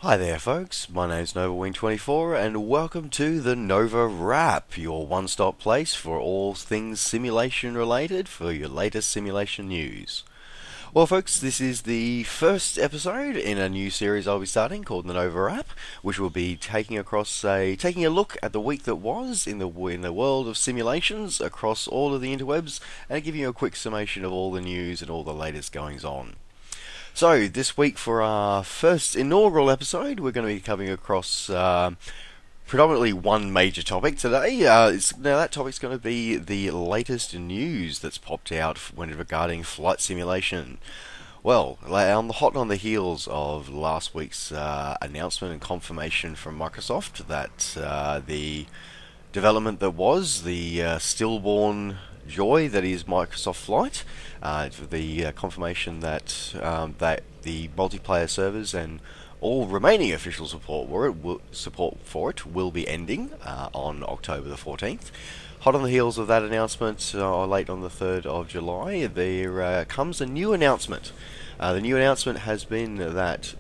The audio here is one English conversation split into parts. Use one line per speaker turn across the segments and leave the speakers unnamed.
Hi there folks, my name's NovaWing24 and welcome to the NovaWrap, your one-stop place for all things simulation related for your latest simulation news. Well folks, this is the first episode in a new series I'll be starting called the NovaWrap, which will be taking a look at the week that was in the world of simulations across all of the interwebs and giving you a quick summation of all the news and all the latest goings on. So, this week for our first inaugural episode, we're going to be coming across predominantly one major topic today. Now, that topic's going to be the latest news that's popped out when regarding flight simulation. Well, on the heels of last week's announcement and confirmation from Microsoft that the development that was the stillborn joy that is Microsoft Flight, the confirmation that the multiplayer servers and all remaining official support for it will be ending on October the 14th. Hot on the heels of that announcement, late on the 3rd of July, there comes a new announcement. The new announcement has been that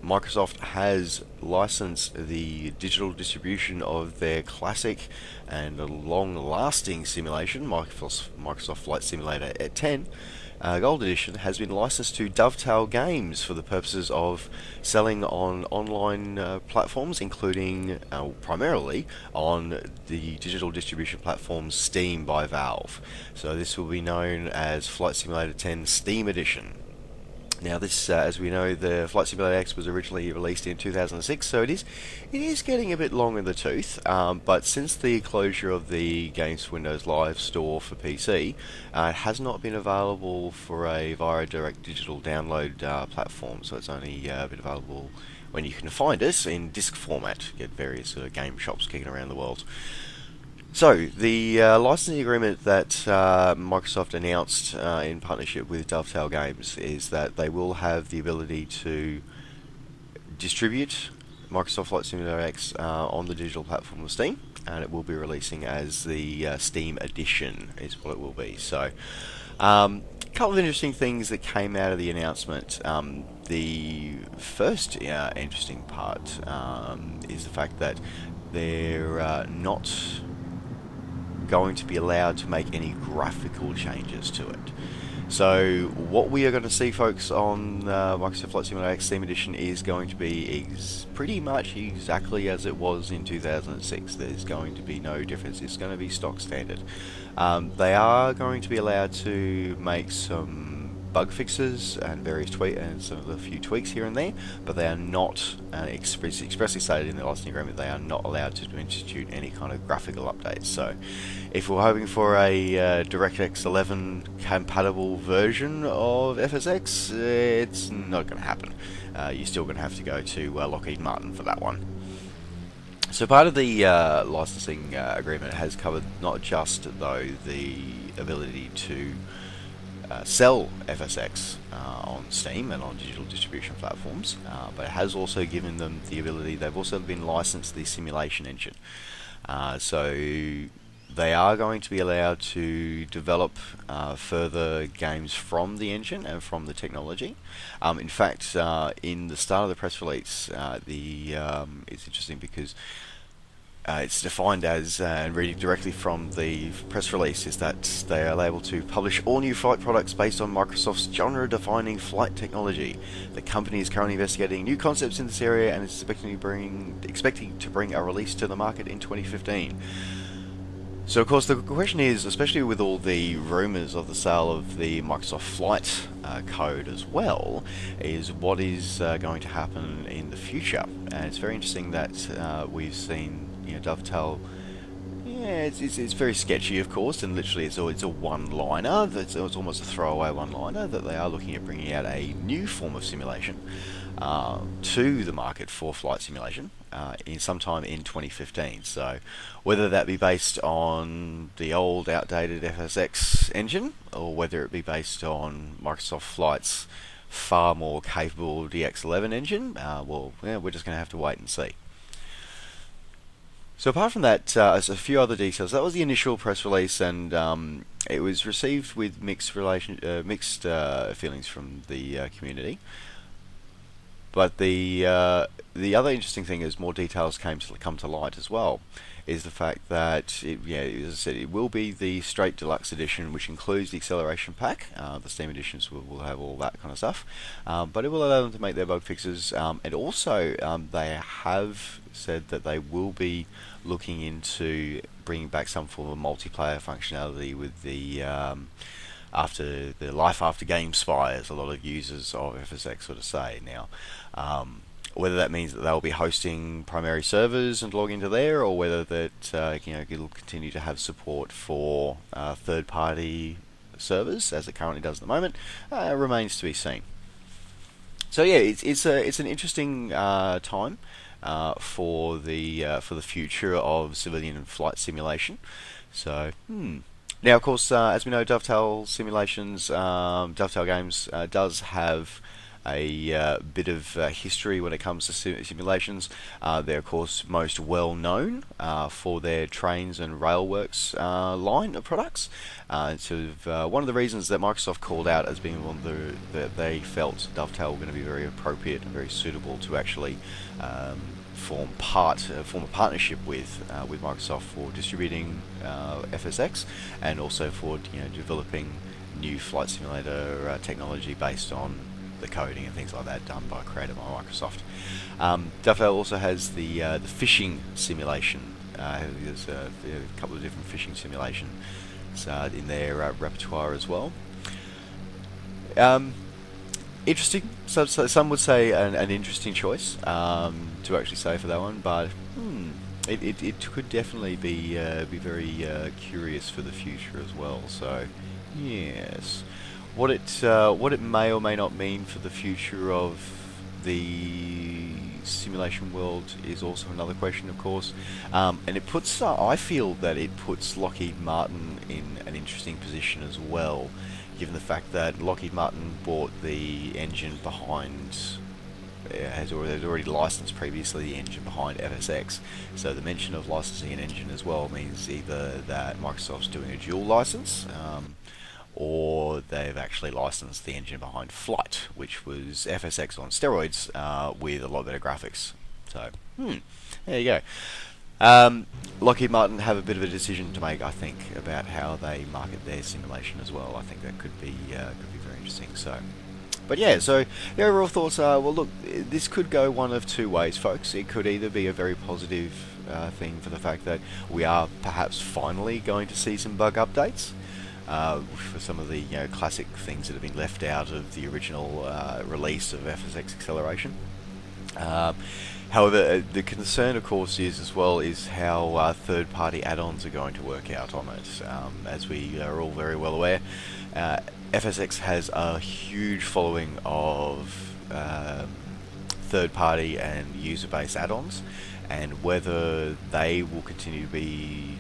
Microsoft has licensed the digital distribution of their classic and long-lasting simulation, Microsoft Flight Simulator 10 Gold Edition, has been licensed to Dovetail Games for the purposes of selling on online platforms, including primarily on the digital distribution platform Steam by Valve. So this will be known as Flight Simulator 10 Steam Edition. Now this, as we know, the Flight Simulator X was originally released in 2006, so it is getting a bit long in the tooth, but since the closure of the Games for Windows Live store for PC, it has not been available via a direct digital download platform, so it's only been available when you can find it in disc format. Get various game shops kicking around the world. So, the licensing agreement that Microsoft announced in partnership with Dovetail Games is that they will have the ability to distribute Microsoft Flight Simulator X on the digital platform of Steam, and it will be releasing as the Steam Edition is what it will be. So, a couple of interesting things that came out of the announcement. The first interesting part is the fact that they're not going to be allowed to make any graphical changes to it. So what we are going to see, folks, on Microsoft Flight Simulator X Steam Edition is going to be pretty much exactly as it was in 2006. There's going to be no difference. It's going to be stock standard. They are going to be allowed to make some bug fixes and some of the few tweaks here and there, but they are not expressly stated in the licensing agreement. They are not allowed to institute any kind of graphical updates. So, if we're hoping for a DirectX 11 compatible version of FSX, it's not going to happen. You're still going to have to go to Lockheed Martin for that one. So part of the licensing agreement has covered not just though the ability to sell FSX on Steam and on digital distribution platforms, but it has also given them the ability. They've also been licensed the simulation engine, so they are going to be allowed to develop further games from the engine and from the technology. In fact, in the start of the press release, it's interesting because it's defined as, and reading directly from the press release, is that they are able to publish all new flight products based on Microsoft's genre-defining flight technology. The company is currently investigating new concepts in this area and is expecting to bring a release to the market in 2015. So of course the question is, especially with all the rumours of the sale of the Microsoft Flight code as well, is what is going to happen in the future. And it's very interesting that we've seen Dovetail. Yeah, it's very sketchy, of course, and literally it's a one-liner. It's almost a throwaway one-liner that they are looking at bringing out a new form of simulation to the market for flight simulation in sometime in 2015. So whether that be based on the old outdated FSX engine or whether it be based on Microsoft Flight's far more capable DX11 engine, we're just going to have to wait and see. So apart from that, there's a few other details. That was the initial press release, and it was received with mixed feelings from the community. But the other interesting thing is more details come to light as well. Is the fact that as I said, it will be the straight deluxe edition, which includes the acceleration pack. The Steam editions will have all that kind of stuff, but it will allow them to make their bug fixes. And also, they have said that they will be looking into bringing back some form of multiplayer functionality with the after the life after game spy, as a lot of users of FSX sort of say now. Whether that means that they'll be hosting primary servers and log into there, or whether that it'll continue to have support for third-party servers, as it currently does at the moment, remains to be seen. So yeah, it's an interesting time for the future of civilian flight simulation. So now, of course, as we know, Dovetail Simulations, Dovetail Games does have a bit of history when it comes to simulations. They're of course most well known for their trains and railworks line of products. One of the reasons that Microsoft called out as being one of that they felt Dovetail were going to be very appropriate and very suitable to actually form a partnership with Microsoft for distributing FSX, and also for developing new flight simulator technology based on the coding and things like that done created by Microsoft. Dovetail also has the fishing simulation. There's a couple of different fishing simulations in their repertoire as well. Interesting. So some would say an interesting choice to actually say for that one, but it could definitely be very curious for the future as well. So yes. What it may or may not mean for the future of the simulation world is also another question, of course. And it puts, I feel that it puts Lockheed Martin in an interesting position as well, given the fact that Lockheed Martin bought the engine behind, has already licensed previously the engine behind FSX. So the mention of licensing an engine as well means either that Microsoft's doing a dual license, or they've actually licensed the engine behind Flight, which was FSX on steroids with a lot better graphics. So, there you go. Lockheed Martin have a bit of a decision to make, I think, about how they market their simulation as well. I think that could be very interesting. So, but yeah, so the overall thoughts are, well, look, this could go one of two ways, folks. It could either be a very positive thing for the fact that we are perhaps finally going to see some bug updates. For some of the classic things that have been left out of the original release of FSX acceleration. However, the concern, of course, is how third-party add-ons are going to work out on it. As we are all very well aware, FSX has a huge following of third-party and user-based add-ons, and whether they will continue to be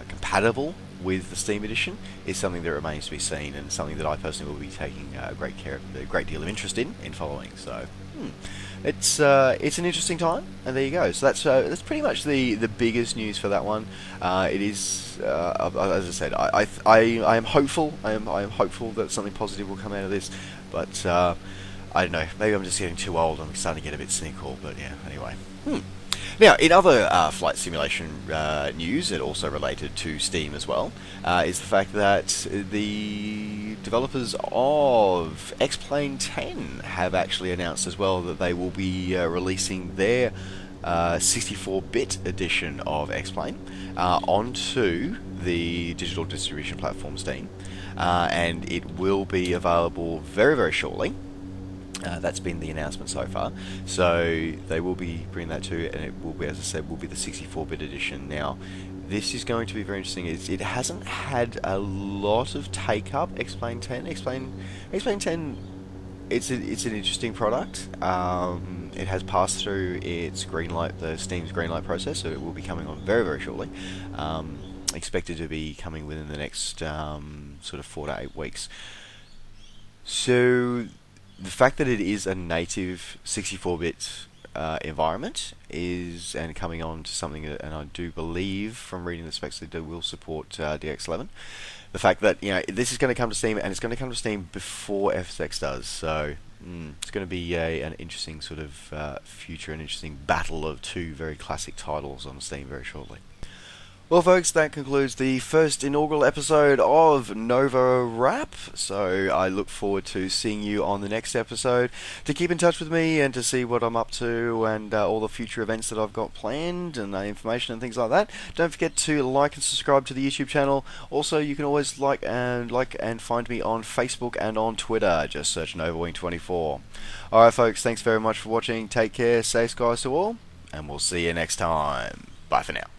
compatible with the Steam edition is something that remains to be seen, and something that I personally will be taking a great deal of interest in following. So it's an interesting time, and there you go. So that's pretty much the biggest news for that one. It is as I said, I am hopeful. I am hopeful that something positive will come out of this, but I don't know. Maybe I'm just getting too old. I'm starting to get a bit cynical. But yeah, anyway. Now, in other flight simulation news, and also related to Steam as well, is the fact that the developers of X-Plane 10 have actually announced as well that they will be releasing their 64-bit edition of X-Plane onto the digital distribution platform Steam, and it will be available very, very shortly. That's been the announcement so far. So they will be bringing that to, and it will be, as I said, will be the 64-bit edition. Now, this is going to be very interesting. It hasn't had a lot of take-up, X-Plane 10. X-Plane 10, it's an interesting product. It has passed through its the Steam's greenlight process, so it will be coming on very, very shortly. Expected to be coming within the next sort of 4 to 8 weeks. So the fact that it is a native 64-bit environment and coming on to something that, and I do believe from reading the specs that it will support DX11. The fact that this is going to come to Steam, and it's going to come to Steam before FSX does. So It's going to be an interesting sort of future, an interesting battle of two very classic titles on Steam very shortly. Well, folks, that concludes the first inaugural episode of NovaWrap. So I look forward to seeing you on the next episode. To keep in touch with me and to see what I'm up to and all the future events that I've got planned and information and things like that, don't forget to like and subscribe to the YouTube channel. Also, you can always like and find me on Facebook and on Twitter. Just search NovaWing24. All right, folks. Thanks very much for watching. Take care. Safe skies to all, and we'll see you next time. Bye for now.